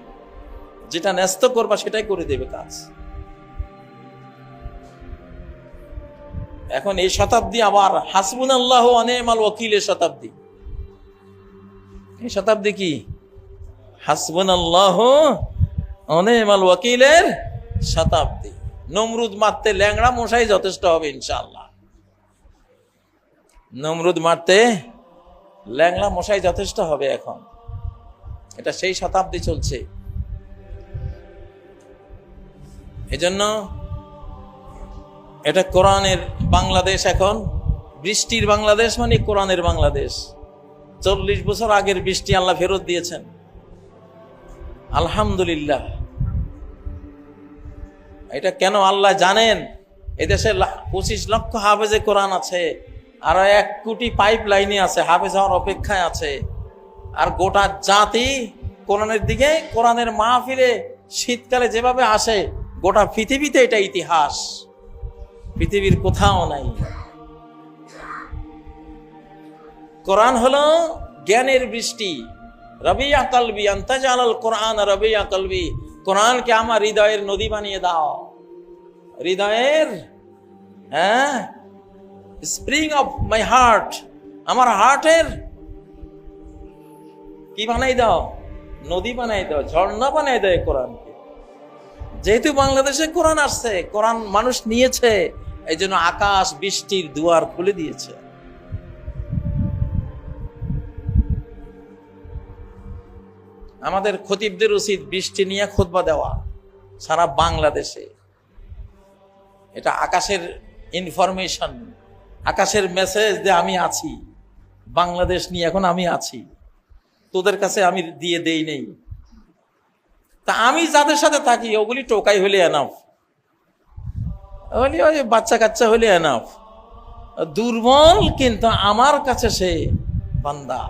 যেটা ন্যস্ত করবা সেটাই করে দেবে কাজ। এখন এই শতাব্দী আবার হাসবুনাল্লাহু ওয়া নি'মাল ওয়াকিলের শতাব্দী। এই শতাব্দী কি? হাসবুনাল্লাহু ওয়া নি'মাল ওয়াকিলের শতাব্দী। নমরুদ মারতে ল্যাংড়া মশাই যথেষ্ট হবে ইনশাআল্লাহ। নমরুদ মারতে ল্যাংড়া মশাই যথেষ্ট হবে এখন। এটা সেই শতাব্দী চলছে। এজন্য এটা কোরআনের বাংলাদেশ। এখন বৃষ্টির বাংলাদেশ মানে কোরআনের বাংলাদেশ। 40 বছর আগের বৃষ্টি আল্লাহ ফেরত দিয়েছেন, আলহামদুলিল্লাহ। এটা কেন আল্লাহ জানেন। এদেশে 25 লক্ষ হাফেজে কোরআন আছে, আর 1 কোটি পাইপ লাইনে আছে, হাফেজ হওয়ার অপেক্ষায় আছে। আর গোটা জাতি কোরআনের দিকে, কোরআনের মাহফিলে শীতকালে যেভাবে আসে, গোটা পৃথিবীতে এটা ইতিহাস, পৃথিবীর কোথাও নাই। কোরআন হলো জ্ঞানের বৃষ্টি। রবিয়া কলবি আনতাজালাল কোরআন রবিয়া কলবি, কোরআনকে আমার হৃদয়ের নদী বানিয়ে দাও। হৃদয়ের স্প্রিং অফ মাই হার্ট, আমার হার্টের কি বানাই দাও? নদী বানাই দাও, ঝর্ণা বানাই দাও কোরআনকে। যেহেতু বাংলাদেশে কোরআন আসছে, কোরআন মানুষ নিয়েছে, এই জন্য আকাশ বৃষ্টির দুয়ার খুলে দিয়েছে। আমাদের খতিবদের উচিত বৃষ্টি নিয়ে খুতবা দেওয়া সারা বাংলাদেশে। এটা আকাশের ইনফরমেশন, আকাশের মেসেজ যে আমি আছি, বাংলাদেশ নিয়ে এখন আমি আছি, তোদের কাছে আমি দিয়ে দেই নেই। তা আমি যাদের সাথে থাকি ওগুলি টোকাই হলে এনাফ, ওগুলি ওই বাচ্চা কাচ্চা হলে এনাফ। দুর্বল কিন্তু আমার কাছে সে বান্দা,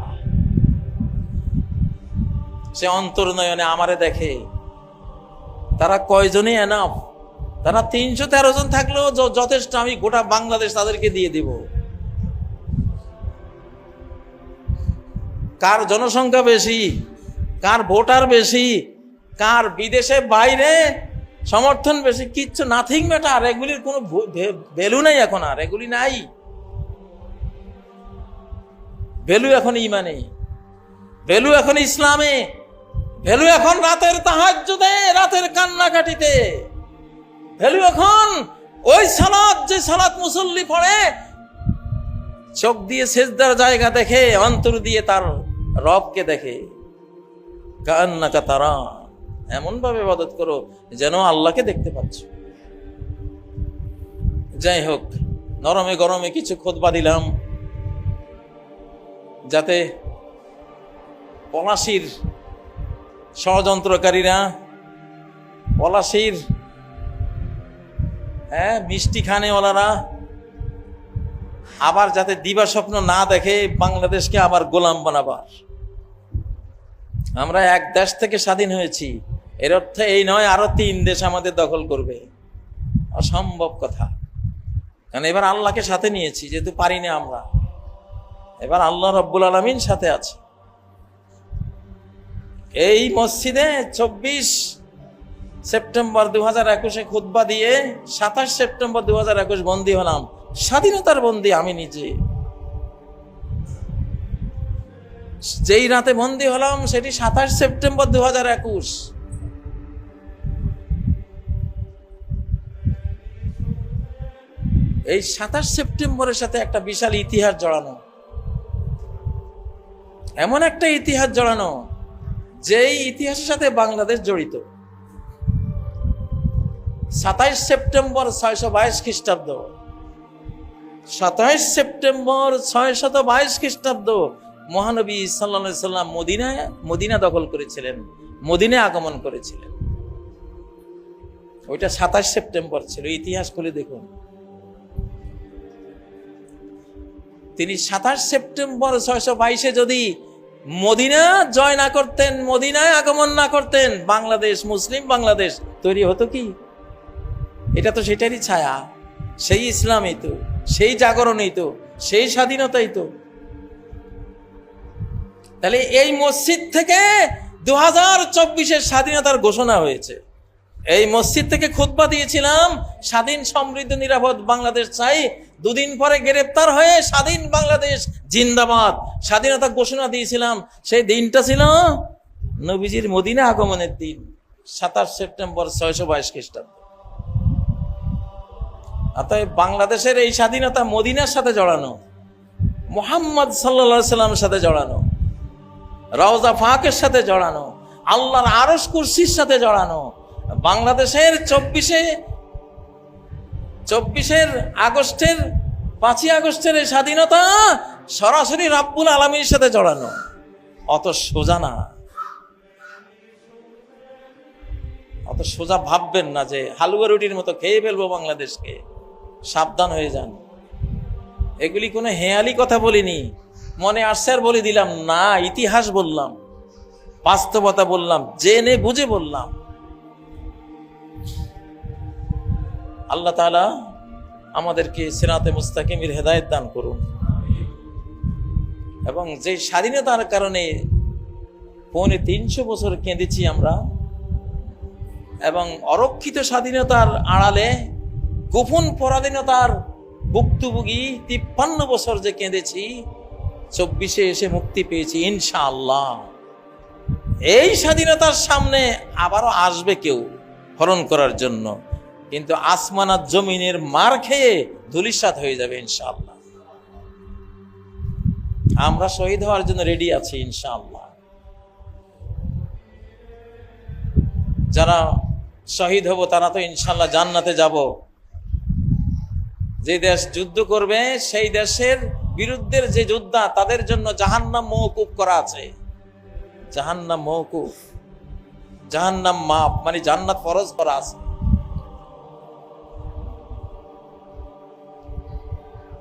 সে অন্তর্নয়নে আমারে দেখে। তারা কয়জনই এনাফ? তারা 313 জন থাকলেও যথেষ্ট। আমি গোটা বাংলাদেশ তাদেরকে দিয়ে দিব। কার জনসংখ্যা বেশি, কার ভোটার বেশি, কার বিদেশে বাইরে সমর্থন বেশি, কিচ্ছু নাথিং ম্যাটার। এগুলির কোনো ভ্যালু নাই এখন, আর এগুলি নাই ভ্যালু। এখন ইমানে ভ্যালু, এখন ইসলামে ভ্যালু, এখন রাতের তাহাজ্জুদে, রাতের কান্নাকাটিতে ভ্যালু। এখন ওই সালাত, যে সালাত মুসল্লি পড়ে, চোখ দিয়ে সেজদার জায়গা দেখে, অন্তর দিয়ে তার রবকে দেখে। কান্নাকা তারা, এমন ভাবে ইবাদত করো যেন আল্লাহকে দেখতে পাচ্ছ। যাই হোক, নরমে গরমে কিছু খুতবা দিলাম, যাতে পলাশির ষড়যন্ত্রকারীরা, পলাশির মিষ্টি খানেওয়ালারা আবার যাতে দিবা স্বপ্ন না দেখে বাংলাদেশকে আবার গোলাম বানাবার। আমরা এক দেশ থেকে স্বাধীন হয়েছি, এর অর্থ এই নয় আরো 3 দেশ আমাদের দখল করবে, অসম্ভব কথা। কারণ এবার আল্লাহকে সাথে নিয়েছি, যেহেতু পারি না আমরা, এবার আল্লাহ রব্বুল আলামিন সাথে আছে। এই মসজিদে 24 সেপ্টেম্বর 2021 খুতবা দিয়ে 27 সেপ্টেম্বর 2021 বন্দী হলাম, স্বাধীনতার বন্দী আমি নিজে। যেই রাতে বন্দী হলাম সেটি 27 সেপ্টেম্বর 2021। এই 27 সেপ্টেম্বরের সাথে একটা বিশাল ইতিহাস জড়ানো, এমন একটা ইতিহাস জড়ানো যেই ইতিহাসের সাথে বাংলাদেশ জড়িত। 27 সেপ্টেম্বর 622 খ্রিস্টাব্দ, 27 সেপ্টেম্বর 622 খ্রিস্টাব্দ মহানবী সাল্লাল্লাহু আলাইহি সাল্লাম মদিনা দখল করেছিলেন, মদিনায় আগমন করেছিলেন। ওইটা 27 সেপ্টেম্বর ছিল। ইতিহাস খুলে দেখুন, তিনি 27 সেপ্টেম্বর 622-এ যদি মদিনা জয় না করতেন, মদিনায় আগমন না করতেন, বাংলাদেশ, মুসলিম বাংলাদেশ তৈরি হতো কি? এটা তো সেটারই ছায়া, সেই ইসলামই তো, সেই জাগরণই তো, সেই স্বাধীনতাই তো। তাহলে এই মসজিদ থেকে 2024-এর স্বাধীনতার ঘোষণা হয়েছে। এই মসজিদ থেকে খুতবা দিয়েছিলাম, স্বাধীন, সমৃদ্ধ, নিরাপদ বাংলাদেশ চাই। 2 দিন পরে গ্রেপ্তার হয়ে স্বাধীন বাংলাদেশ জিন্দাবাদ স্বাধীনতা ঘোষণা দিয়েছিলাম। সেই দিনটা ছিল নবীজির মদিনা আগমনের দিন, 27 সেপ্টেম্বর 622 খ্রিস্টাব্দ। অতএব বাংলাদেশের এই স্বাধীনতা মদিনার সাথে জড়ানো, মুহাম্মদ সাল্লাল্লাহু আলাইহি সাল্লামের সাথে জড়ানো, রওজা পাকের সাথে জড়ানো, আল্লাহর আরশ কুরসির সাথে জড়ানো। বাংলাদেশের 24 আগস্টের 5ই আগস্টের এই স্বাধীনতা সরাসরি রাব্বুল আলামিনের সাথে জড়ানো। অত সোজা না, অত সোজা ভাববেন না যে হালুয়া রুটির মতো খেয়ে ফেলবো বাংলাদেশকে। সাবধান হয়ে যান, এগুলি কোনো হেয়ালি কথা বলিনি, মনে আসছে আর বলে দিলাম না, ইতিহাস বললাম, বাস্তবতা বললাম, জেনে বুঝে বললাম। আল্লাহ তাআলা আমাদেরকে সিরাতে মুস্তাকিমের হেদায়েত দান করুন। এবং যে স্বাধীনতার কারণে 350 বছর কেঁদেছি আমরা, এবং অরক্ষিত স্বাধীনতার আড়ালে গোপন পরাধীনতার ভুক্তভোগী 53 বছর যে কেঁদেছি, 24-এ এসে মুক্তি পেয়েছি ইনশাআল্লাহ। এই স্বাধীনতার সামনে আবারও আসবে কেউ হরণ করার জন্য, কিন্তু আসমান আর জমিনের মার খেয়ে ধূলিসাৎ হয়ে যাবে ইনশাআল্লাহ। আমরা শহীদ হওয়ার জন্য রেডি আছি ইনশাআল্লাহ। যারা শহীদ হব তারা তো ইনশাআল্লাহ জান্নাতে যাব। যে দেশ যুদ্ধ করবে সেই দেশের বিরুদ্ধে যে যোদ্ধা, তাদের জন্য জাহান্নাম মওকুফ করা আছে। জাহান্নাম মওকুফ, জাহান্নাম মাফ, মানে জান্নাত ফরজ করা আছে।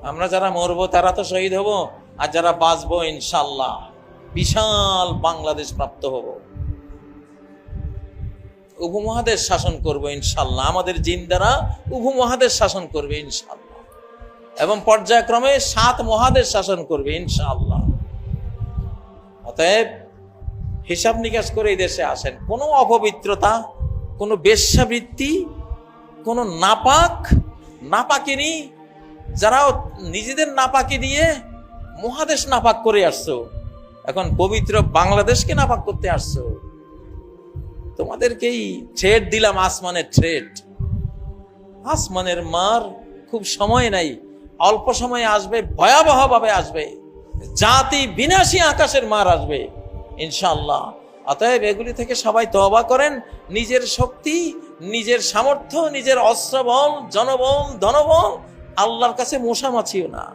আমরা যারা মরবো তারা তো শহীদ হব, আর যারা বাঁচবো ইনশাআল্লাহ বিশাল বাংলাদেশ প্রাপ্ত হব। উপমহাদেশ শাসন করবো ইনশাআল্লাহ, আমাদের জিন্দারা উপমহাদেশ শাসন করবে ইনশাআল্লাহ, এবং পর্যায়ক্রমে 7 মহাদেশ শাসন করবে ইনশাআল্লাহ। অতএব হিসাব নিকাশ করে এই দেশে আসেন। কোনো অপবিত্রতা, কোনো বেশ্যাবৃত্তি, কোনো নাপাকিনি, যারা নিজেদের নাপাকি দিয়ে মহাদেশ নাপাক করে আসছো, এখন পবিত্র বাংলাদেশকে নাপাক করতে আসছো। তোমাদেরকেই থ্রেট দিলাম, আসমানের থ্রেট, আসমানের মার খুব সময় নাই, অল্প সময় আসবে, ভয়াবহ ভাবে আসবে, জাতি বিনাশী আকাশের মার আসবে ইনশাআল্লাহ। অতএব এগুলি থেকে সবাই তওবা করেন। নিজের শক্তি, নিজের সামর্থ্য, নিজের অস্ত্রবল, জনবল, ধনবল আল্লাহর কাছে মশামাছিও না।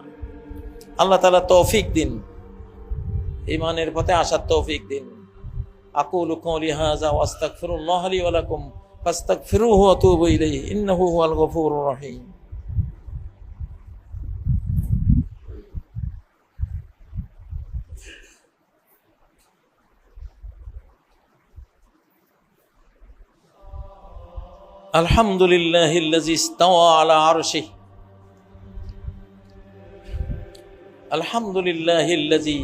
আল্লাহ তাআলা তৌফিক দিন। ঈমানের পথে আসার তৌফিক দিন। আকুলু কওলি হাযা ওয়া আস্তাগফিরুল্লাহ লি ওয়া লাকুম ফাস্তাগফিরুহু ওয়া তুবু ইলাইহি ইন্নাহু হুয়াল গফুরুর রহিম। আলহামদুলিল্লাহিল্লাযী ইসতাওয়া আলা আরশিহি আলহামদুলিল্লাহিল্লাযী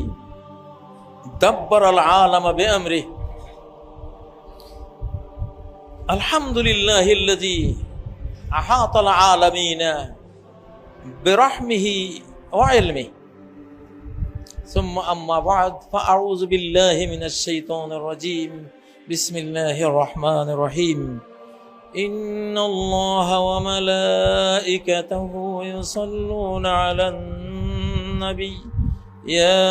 দাব্বারাল আলামা বিআমরিহি আলহামদুলিল্লাহিল্লাযী আহাতাল আলামিনা বিরাহমিহি ওয়া ইলমিহি সুম্মা আম্মা বা'দ ফাআউযু বিল্লাহি মিনাশ শাইতানির রাজীম বিসমিল্লাহির রহমানির রহিম ইন্নাল্লাহা ওয়া মালাইকাতাহু ইউসাল্লুনা আলান নবী ইয়া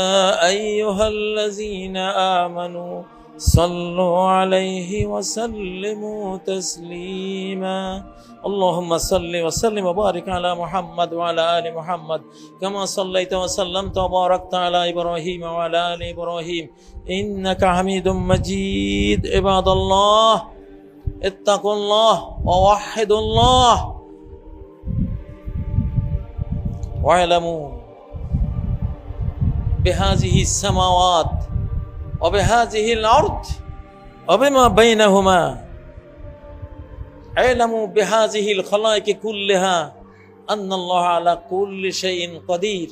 আইয়ুহাল্লাযীনা আমানু সাল্লু আলাইহি ওয়া সাল্লিমু তাসলিমা আল্লাহুম্মা সাল্লি ওয়া সাল্লিম ওয়া বারিক আলা মুহাম্মাদ ওয়া আলা আলি মুহাম্মাদ কামা সাল্লাইতা ওয়া সাল্লামতা ওয়া বারাকতা আলা ইব্রাহিম ওয়া আলা আলি ইব্রাহিম ইন্নাকা হামিদুম মাজিদ। ইবাদাল্লাহ ইত্তাকুল্লাহ ওয়া ওয়াহহিদুল্লাহ ওয়া ইলামু বিহাযিহি সামাওয়াত وبهذه الأرض وبما بينهما اعلموا بهذه الخلائق كلها أن الله على كل شيء قدير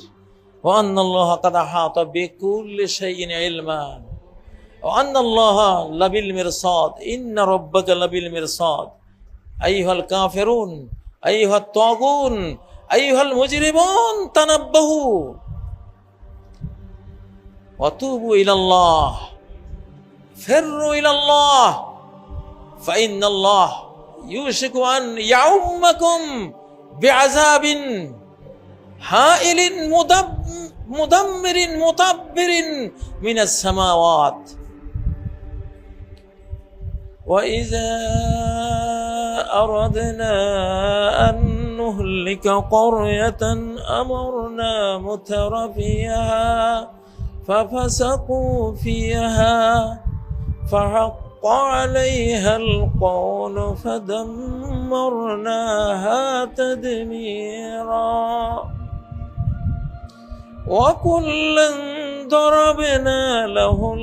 وأن الله قد أحاط بكل شيء علما وأن الله لبالمرصاد إن ربك لبالمرصاد أيها الكافرون أيها الطاغون أيها المجرمون تنبهوا وتوبوا إلى الله فروا إلى الله فإن الله يوشك أن يعمكم بعذاب هائل مدمر مطبر من السماوات وإذا أردنا أن نهلك قرية أمرنا مترفيها ففسقوا فيها فحق عليها القول فدمرناها تدميرا وكلا ضربنا له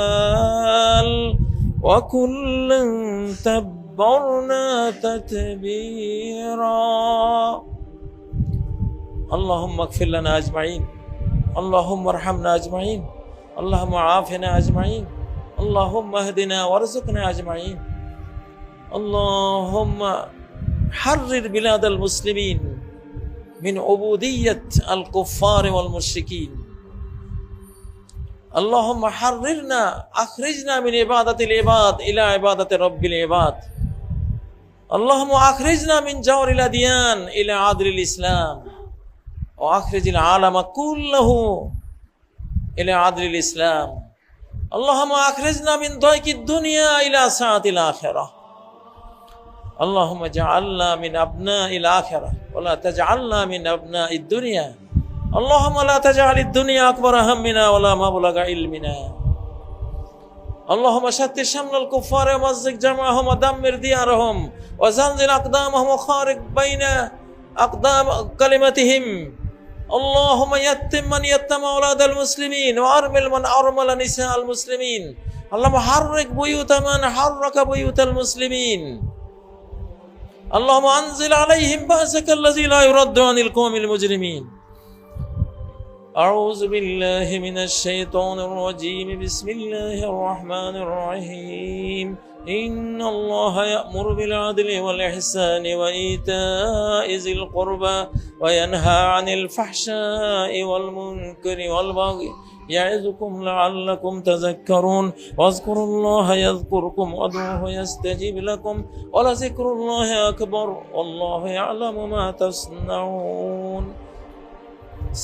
الأمثال وكلا تبرنا تتبيرا اللهم اغفر لنا أجمعين اللهم ارحمنا أجمعين اللهم عافنا أجمعين اللهم اهدنا وارزقنا أجمعين اللهم حرر بلاد المسلمين من عبودية الكفار والمشركين اللهم حررنا أخرجنا من عبادة العباد إلى عبادة رب العباد اللهم أخرجنا من جور الأديان إلى عدل الإسلام وأخرج العالم كله إلى عدل الإسلام اللهم أخرجنا من ضيق الدنيا إلى سعة الآخرة اللهم اجعلنا من أبناء الآخرة ولا تجعلنا من أبناء الدنيا اللهم لا تجعل الدنيا أكبر همنا ولا مبلغ علمنا اللهم شتت شمل الكفار ومزق جمعهم ودمر ديارهم وزلزل أقدامهم وخارج بين أقدام كلمتهم اللهم يتم من يتم أولاد المسلمين وأرمل من أرمل نساء المسلمين اللهم حرك بيوت من حرك بيوت المسلمين اللهم أنزل عليهم بأسك الذي لا يرد عن القوم المجرمين أعوذ بالله من الشيطان الرجيم بسم الله الرحمن الرحيم إن الله يأمر بالعدل والإحسان وإيتاء ذي القربى وينهى عن الفحشاء والمنكر والبغي يعظكم لعلكم تذكرون واذكروا الله يذكركم وادعوه يستجيب لكم ولذكر الله أكبر والله يعلم ما تصنعون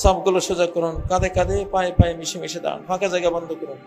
সবগুলো সোজা করুন কাঁধে কাঁধে পায়ে পায়ে মিশে মিশে দাঁড়ান ফাঁকা জায়গা বন্ধ করুন